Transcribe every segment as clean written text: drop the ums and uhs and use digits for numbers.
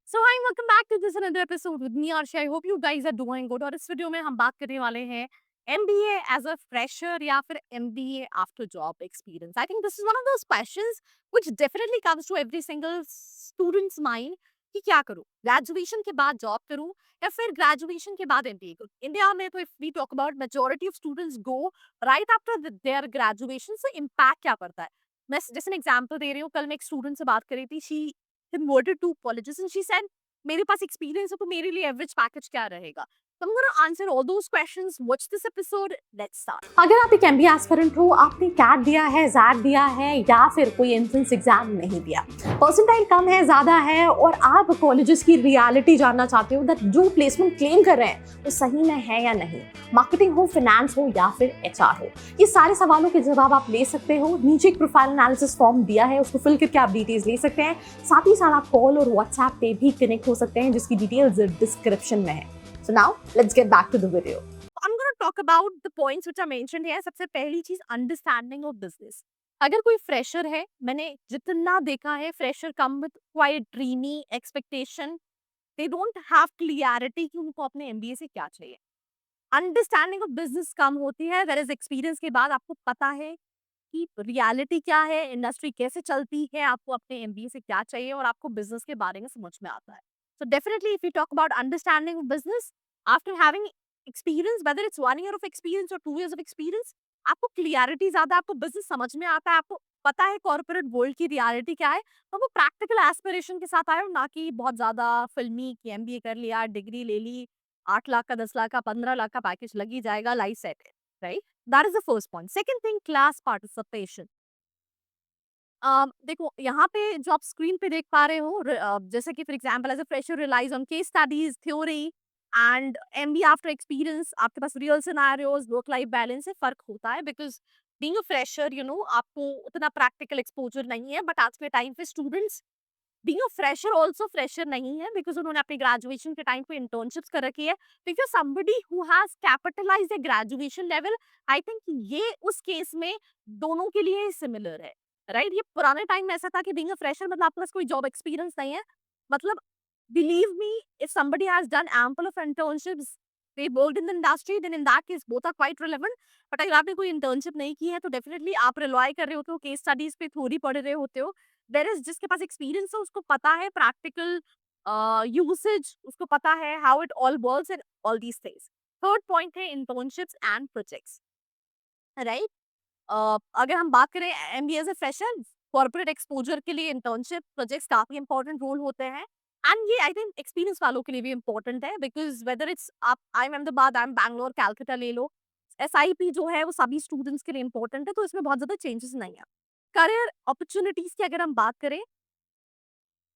So hi welcome back to this another episode with me Aarshi. I hope you guys are doing good. और इस video में हम बात करने वाले हैं एमबीए एज अ फ्रेशर या फिर MBA after job experience. I think this is one of those questions which definitely comes to every single students mind कि क्या करूं, ग्रेजुएशन के बाद जॉब करूं या फिर ग्रेजुएशन के बाद एमबीए करूं। इंडिया में तो if we talk about majority of students go right after their graduation, से इम्पैक्ट क्या पड़ता है। मैं जैसे एग्जांपल दे रही हूँ, कल मैं एक स्टूडेंट से बात कर रही थी। She converted to colleges and she said मेरे पास एक्सपीरियंस है तो मेरे लिए एवरेज पैकेज क्या रहेगा। So I'm going to answer all those questions. Watch this episode. Let's start. अगर आप एक एमबीए एस्पिरेंट हो, आपने कैट दिया है, जैट दिया है या फिर कोई एंट्रेंस एग्जाम नहीं दिया, परसेंटाइल कम है, ज्यादा है और आप कॉलेजेस की रियलिटी जानना चाहते हो दैट जो प्लेसमेंट क्लेम कर रहे हैं वो सही में है या नहीं, मार्केटिंग हो, फाइनेंस हो या फिर एचआर हो, ये सारे सवालों के जवाब आप ले सकते हो। नीचे एक प्रोफाइल एनालिसिस फॉर्म दिया है, उसको फिल करके आप डिटेल्स ले सकते हैं। साथ ही साथ आप कॉल और व्हाट्सएप पे भी कनेक्ट हो सकते हैं, जिसकी डिटेल्स डिस्क्रिप्शन में है। So now let's get back to the video. I'm going to talk about the points which are mentioned here. सबसे पहली चीज अंडरस्टैंडिंग ऑफ बिजनेस। अगर कोई फ्रेशर है, मैंने जितना देखा है, fresher come with quite dreamy expectation. They don't have clarity कि उनको अपने एमबीए से क्या चाहिए। अंडरस्टैंडिंग ऑफ बिजनेस कम होती है, वेयर इज एक्सपीरियंस के बाद आपको पता है कि रियलिटी क्या है, इंडस्ट्री कैसे चलती है, आपको अपने एमबीए से क्या चाहिए और आपको बिजनेस के बारे में समझ में आता है। So definitely if we talk about understanding of business after having experience, whether it's 1 year of experience or 2 years of experience, आपको क्लियरिटी ज्यादा, आपको बिजनेस समझ में आता है, आपको पता है कॉर्पोरेट वर्ल्ड की रियलिटी क्या है, तो वो प्रैक्टिकल एस्पिरेशन के साथ आए और ना कि बहुत ज्यादा फिल्मी कि एमबीए कर लिया, डिग्री ले ली, 8 लाख का, 10 लाख का, 15 लाख का पैकेज लग ही जाएगा, लाइफ सेट है, right. That is the first point. Second thing, class participation. देखो यहाँ पे जो आप स्क्रीन पे देख पा रहे हो, जैसे कि for example as a fresher relies on case studies, theory and MBA after experience, आपके पास real scenarios, work life balance से फर्क होता है बिकॉज बीइंग अ फ्रेशर आपको उतना प्रैक्टिकल एक्सपोजर नहीं है। बट आज के टाइम पे students being a fresher also fresher नहीं है बिकॉज उन्होंने अपनी ग्रेजुएशन के टाइम पे इंटर्नशिप्स कर रखी है। Because somebody who has capitalised the graduation level, I think ये उस केस में दोनों के लिए सिमिलर है, राइट। ये पुराने टाइम में ऐसा था कि बीइंग अ फ्रेशर मतलब आपके पास कोई जॉब एक्सपीरियंस नहीं है, मतलब believe me, if somebody has done ample of internships, they worked in the industry, then in that case both are quite relevant। But अगर आपने कोई इंटर्नशिप नहीं की है तो डेफिनेटली आप रिलॉय कर रहे होते हो केस स्टडीज पे, थ्योरी पढ़ रहे होते हो। देयर इज जिसके पास एक्सपीरियंस है उसको पता है प्रैक्टिकल यूसेज, उसको पता है how it all works and all these things. Third point है इंटर्नशिप्स एंड प्रोजेक्ट्स, राइट। अगर हम बात करें MBA as a fresher, corporate exposure के लिए इंटर्नशिप प्रोजेक्ट्स काफी इंपॉर्टेंट रोल होते हैं। एंड ये आई थिंक एक्सपीरियंस वालों के लिए भी इंपॉर्टेंट है बिकॉज वेदर इट्स आप I am Ahmedabad, I am Bangalore, Calcutta ले लो, एसआईपी जो है वो सभी स्टूडेंट्स के लिए इंपॉर्टेंट है, तो इसमें बहुत ज्यादा चेंजेस नहीं है। करियर अपॉर्चुनिटीज की अगर हम बात करें,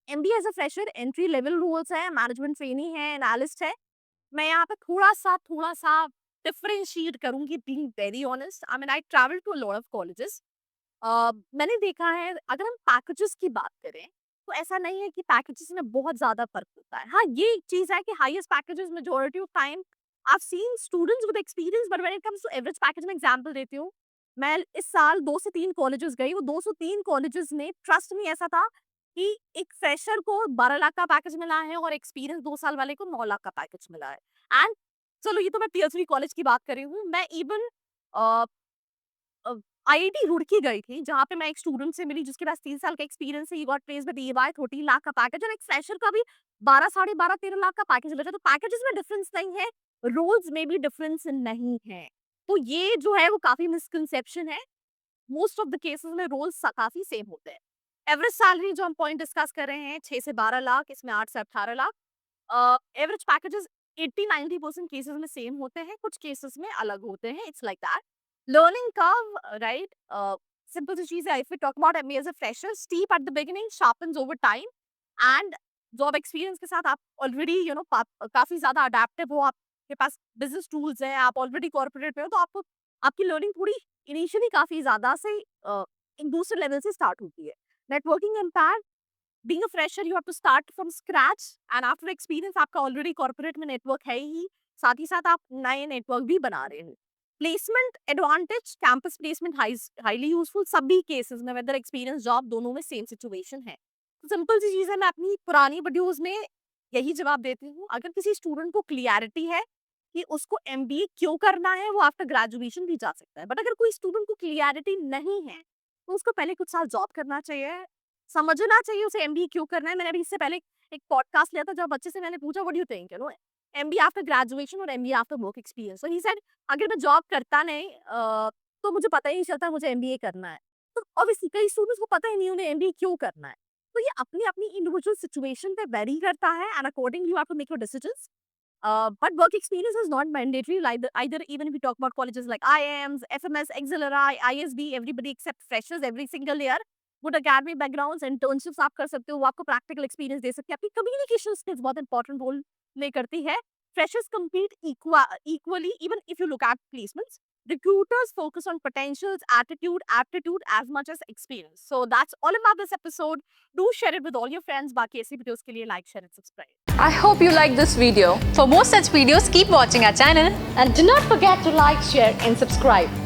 MBA as a fresher entry level roles है, मैनेजमेंट ट्रेनी है, एनालिस्ट है। मैं यहाँ पे थोड़ा सा डिफरेंशिएट करूंगी, being very honest. I mean I travel to a lot of colleges. मैंने देखा है अगर हम पैकेजेस की बात करें तो ऐसा नहीं है कि पैकेजेस में बहुत ज्यादा फर्क होता है। हाँ, ये एक चीज है कि highest packages majority of time I seen students with experience, but when it comes to average package, मैं एग्जांपल देती हूँ। मैं इस साल 2 से 3 कॉलेजेस गई, वो 2 से 3 कॉलेजेस में ट्रस्ट में ऐसा था कि एक फ्रेशर को 12 लाख का पैकेज मिला है और एक्सपीरियंस 2 साल वाले को 9 लाख का पैकेज मिला है। एंड चलो ये तो मैं पीएचडी कॉलेज की बात कर रही हूँ, मैं इवन आईआईटी रुड़की गई थी जहाँ पे मैं एक स्टूडेंट से मिली जिसके पास 3 साल का एक्सपीरियंस है, he got placed with EY, 13 lakh का पैकेज, और एक फ्रेशर का भी 12, साढ़े 12, 13 लाख का पैकेज मिला था। तो पैकेजेस में डिफरेंस नहीं है, रोल्स में भी डिफरेंस नहीं है। तो ये जो है वो काफी मिसकंसेप्शन है। मोस्ट ऑफ द केसेस में रोल्स काफी सेम होते हैं। एवरेज सैलरी जो हम पॉइंट डिस्कस कर रहे हैं 6 से 12 लाख, इसमें 8 से 18 लाख। एवरेज पैकेजेस 80-90% केसेस में सेम होते हैं, कुछ केसेस में अलग होते हैं। It's like that. Learning curve, right, simple सी चीज है। If we talk about MBA as a fresher, steep at the beginning, sharpens over time, and job experience के साथ आप ऑलरेडी काफी ज्यादा अडेप्टिव हो, आपके पास बिजनेस टूल्स हैं, आप ऑलरेडी कॉर्पोरेट में हो, तो आपको आपकी लर्निंग थोड़ी इनिशियली काफी ज्यादा से एक दूसरे लेवल से स्टार्ट होती है। Networking impact, being a fresher you have to start from scratch, and after experience आपका ऑलरेडी कॉर्पोरेट में नेटवर्क है ही, साथ ही साथ आप नए नेटवर्क भी बना रहे हैं। Placement advantage, campus placement highly useful सभी केसेस में, वेदर एक्सपीरियंस जॉब दोनों में सेम सिचुएशन है। तो सिंपल सी चीज है, मैं अपनी पुरानी वीडियोस में यही जवाब देती हूँ, अगर किसी स्टूडेंट को क्लियरिटी है कि उसको एमबीए क्यों करना है, वो आफ्टर ग्रेजुएशन भी जा सकता है। बट अगर कोई स्टूडेंट को क्लियरिटी नहीं है, तो उसको पहले कुछ साल जॉब करना चाहिए, समझना चाहिए उसे एमबीए क्यों करना है। मैंने अभी इससे पहले एक पॉडकास्ट लिया था, जब बच्चे से मैंने पूछा what do you think, MBA after graduation और MBA after work experience. So he said अगर मैं जॉब करता नहीं तो मुझे पता ही नहीं चलता मुझे एमबीए करना है। तो ऑब्वियसली कई स्टूडेंट्स को पता ही नहीं उन्हें एमबीए क्यों करना है। तो ये अपनी-अपनी इंडिविजुअल सिचुएशन पे वेरी करता है and accordingly you have to make your decisions. But work experience is not mandatory. Like either even if we talk about colleges like IIMs, FMS, XLRI, ISB, everybody except freshers every single year. Good academic backgrounds, internships आप कर सकते हो, वो आपको practical experience दे सकती है, आपकी communication skills बहुत important role प्ले करती है. Freshers compete equally even if you look at placements. Recruiters focus on potentials, attitude, aptitude as much as experience. So that's all about this episode. Do share it with all your friends. बाकी ऐसी videos के लिए like, share and subscribe. I hope you like this video. For more such videos, keep watching our channel. And do not forget to like, share and subscribe.